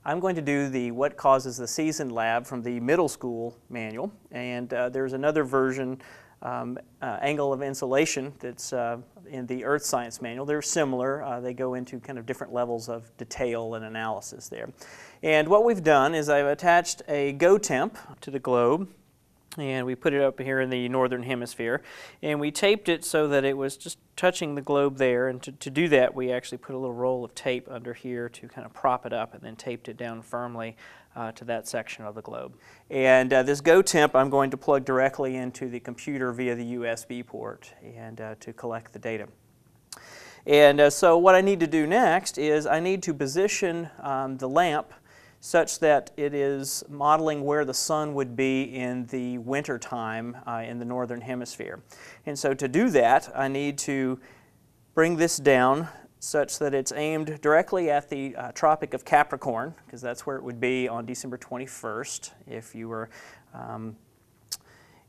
I'm going to do the What Causes the Season lab from the middle school manual, and there's another version, angle of insulation, that's in the earth science manual. They're similar. They go into kind of different levels of detail and analysis there. And what we've done is I've attached a Temp to the globe, and we put it up here in the northern hemisphere, and we taped it so that it was just touching the globe there. And to do that, we actually put a little roll of tape under here to kind of prop it up, and then taped it down firmly to that section of the globe. And this Temp I'm going to plug directly into the computer via the USB port and to collect the data. And so what I need to do next is I need to position the lamp such that it is modeling where the sun would be in the winter time in the northern hemisphere. And so to do that, I need to bring this down such that it's aimed directly at the Tropic of Capricorn, because that's where it would be on December 21st if you were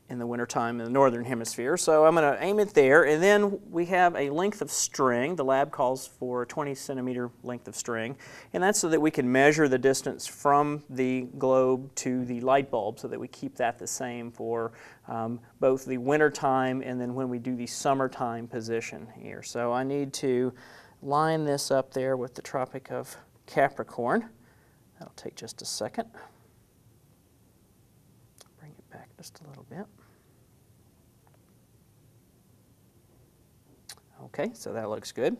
in the wintertime in the northern hemisphere. So I'm going to aim it there, and then we have a length of string. The lab calls for a 20-centimeter length of string, and that's so that we can measure the distance from the globe to the light bulb, so that we keep that the same for both the wintertime and then when we do the summertime position here. So I need to line this up there with the Tropic of Capricorn. That'll take just a second. Bring it back just a little bit. Okay, so that looks good.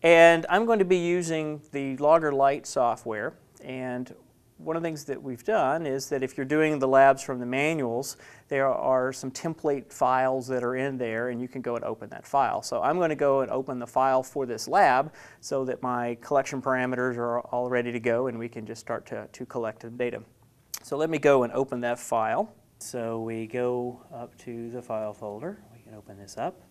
And I'm going to be using the Logger Light software, and one of the things that we've done is that if you're doing the labs from the manuals, there are some template files that are in there, and you can go and open that file. So I'm going to go and open the file for this lab so that my collection parameters are all ready to go, and we can just start to collect the data. So let me go and open that file. So we go up to the file folder. We can open this up.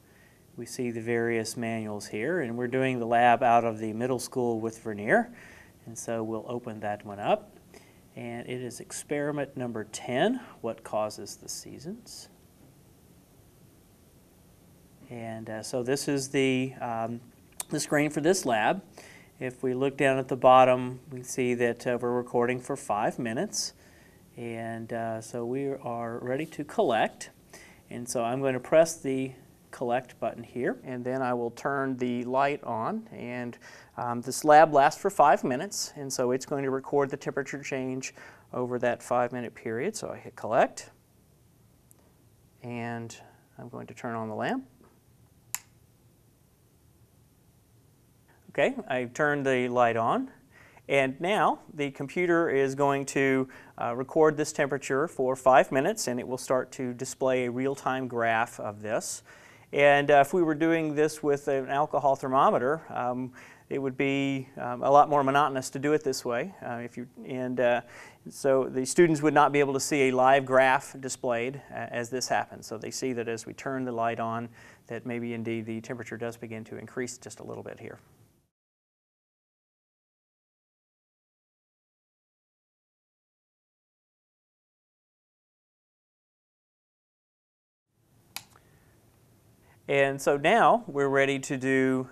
We see the various manuals here, and we're doing the lab out of the middle school with Vernier, and so we'll open that one up. And it is experiment number 10, What Causes the Seasons. And so this is the screen for this lab. If we look down at the bottom, we see that we're recording for 5 minutes. And so we are ready to collect. And so I'm going to press the collect button here, and then I will turn the light on, and this lab lasts for 5 minutes, and so it's going to record the temperature change over that 5-minute period. So I hit collect, and I'm going to turn on the lamp. Okay, I've turned the light on, and now the computer is going to record this temperature for 5 minutes, and it will start to display a real-time graph of this. And if we were doing this with an alcohol thermometer, it would be a lot more monotonous to do it this way. So the students would not be able to see a live graph displayed as this happens. So they see that as we turn the light on, that maybe indeed the temperature does begin to increase just a little bit here. And so now we're ready to do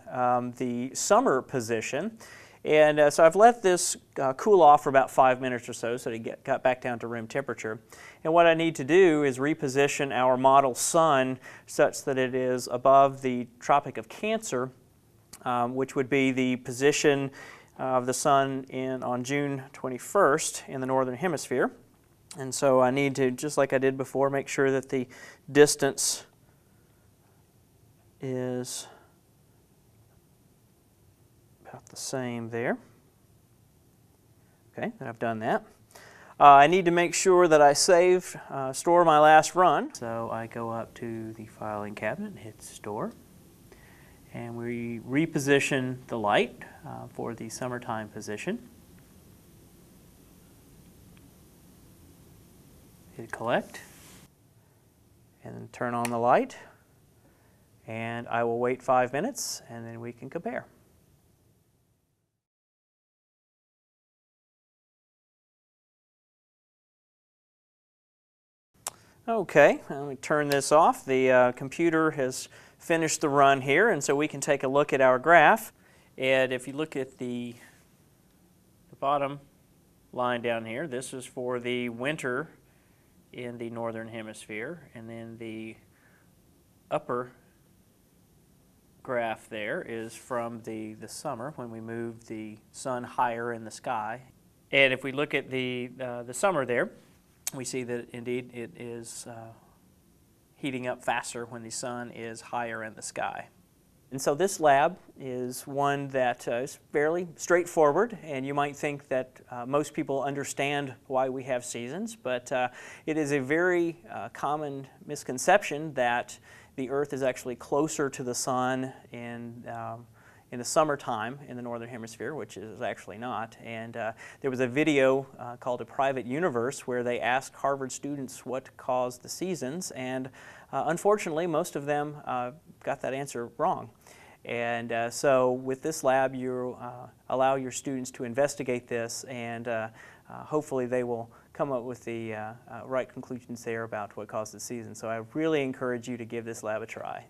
the summer position. And so I've let this cool off for about 5 minutes or so it got back down to room temperature. And what I need to do is reposition our model sun such that it is above the Tropic of Cancer, which would be the position of the sun on June 21st in the northern hemisphere. And so I need to, just like I did before, make sure that the distance is about the same there. Okay, then I've done that. I need to make sure that I store my last run. So I go up to the filing cabinet and hit store. And we reposition the light for the summertime position. Hit collect. And then turn on the light. And I will wait 5 minutes, and then we can compare. Okay, let me turn this off. The computer has finished the run here, and so we can take a look at our graph. And if you look at the bottom line down here, this is for the winter in the northern hemisphere, and then the upper graph there is from the summer when we move the sun higher in the sky. And if we look at the summer there, we see that indeed it is heating up faster when the sun is higher in the sky. And so this lab is one that is fairly straightforward, and you might think that most people understand why we have seasons, but it is a very common misconception that the Earth is actually closer to the sun in the summertime in the northern hemisphere, which is actually not. And there was a video called A Private Universe where they asked Harvard students what caused the seasons, and unfortunately most of them got that answer wrong. And so with this lab you allow your students to investigate this, and hopefully they will come up with the right conclusions there about what caused the season. So I really encourage you to give this lab a try.